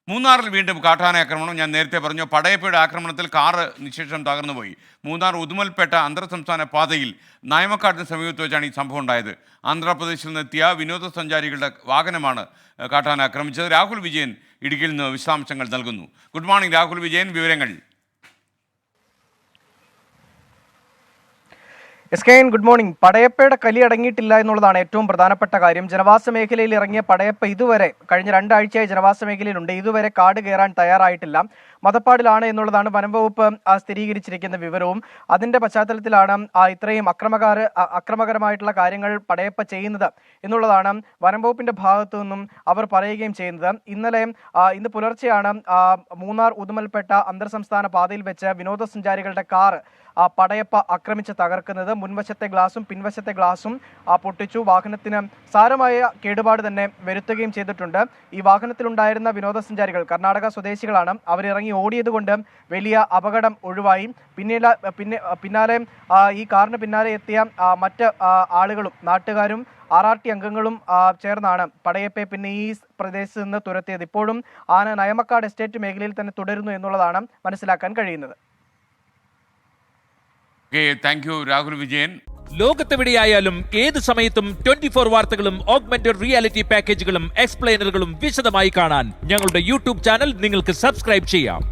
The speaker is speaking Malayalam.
മൂന്നാറിൽ വീണ്ടും കാട്ടാന ആക്രമണം. ഞാൻ നേരത്തെ പറഞ്ഞു, പടയപ്പയുടെ ആക്രമണത്തിൽ കാറ് നിശേഷം തകർന്നുപോയി. മൂന്നാർ ഉദുമൽപേട്ട അന്തർ സംസ്ഥാന പാതയിൽ നായമക്കാടിന് സമീപത്ത് വെച്ചാണ് ഈ സംഭവം ഉണ്ടായത്. ആന്ധ്രാപ്രദേശിൽ നിന്നെത്തിയ വിനോദസഞ്ചാരികളുടെ വാഹനമാണ് കാട്ടാന ആക്രമിച്ചത്. രാഹുൽ വിജയൻ ഇടുക്കിയിൽ നിന്ന് വിശദാംശങ്ങൾ നൽകുന്നു. ഗുഡ് മോർണിംഗ് രാഹുൽ വിജയൻ, വിവരങ്ങൾ. Good morning. പടയപ്പയുടെ കലി അടങ്ങിയിട്ടില്ല എന്നുള്ളതാണ് ഏറ്റവും പ്രധാനപ്പെട്ട കാര്യം. ജനവാസ മേഖലയിൽ ഇറങ്ങിയ പടയപ്പ ഇതുവരെ കഴിഞ്ഞ 2 ആഴ്ചയായി ജനവാസ മേഖലയിലുണ്ട്. ഇതുവരെ കാട് കയറാൻ തയ്യാറായിട്ടില്ല. മതപ്പാടിലാണ് എന്നുള്ളതാണ് വനം വകുപ്പ് സ്ഥിരീകരിച്ചിരിക്കുന്ന വിവരവും. അതിന്റെ പശ്ചാത്തലത്തിലാണ് ഇത്രയും അക്രമകരമായിട്ടുള്ള കാര്യങ്ങൾ പടയപ്പ ചെയ്യുന്നത് എന്നുള്ളതാണ് വനം വകുപ്പിന്റെ ഭാഗത്തു നിന്നും അവർ പറയുകയും ചെയ്യുന്നത്. ഇന്ന് പുലർച്ചെയാണ് മൂന്നാർ ഉദുമൽപേട്ട അന്തർ സംസ്ഥാന പാതയിൽ വെച്ച് വിനോദസഞ്ചാരികളുടെ കാർ പടയപ്പ ആക്രമിച്ച് തകർക്കുന്നത്. മുൻവശത്തെ ഗ്ലാസും പിൻവശത്തെ ഗ്ലാസും പൊട്ടിച്ചു. വാഹനത്തിന് സാരമായ കേടുപാട് തന്നെ വരുത്തുകയും ചെയ്തിട്ടുണ്ട്. ഈ വാഹനത്തിലുണ്ടായിരുന്ന വിനോദസഞ്ചാരികൾ കർണാടക സ്വദേശികളാണ്. അവരിറങ്ങി ഓടിയത് കൊണ്ട് വലിയ അപകടം ഒഴിവായി. പിന്നാലെ ഈ കാറിന് പിന്നാലെ എത്തിയ മറ്റ് ആളുകളും നാട്ടുകാരും RRT അംഗങ്ങളും ചേർന്നാണ് പടയപ്പയെ പിന്നെ ഈ പ്രദേശത്ത് നിന്ന് തുരത്തിയത്. ഇപ്പോഴും ആന നയമക്കാട് എസ്റ്റേറ്റ് മേഖലയിൽ തന്നെ തുടരുന്നു എന്നുള്ളതാണ് മനസ്സിലാക്കാൻ കഴിയുന്നത്. Thank you Rahul Vijayan. ലോകത്തെവിടെയായാലും ഏത് സമയത്തും 24 വാർത്തകളും ഓഗ്മെന്റഡ് റിയാലിറ്റി പാക്കേജുകളും എക്സ്പ്ലെയിനറുകളും വിശദമായി കാണാൻ ഞങ്ങളുടെ യൂട്യൂബ് ചാനൽ നിങ്ങൾക്ക് സബ്സ്ക്രൈബ് ചെയ്യാം.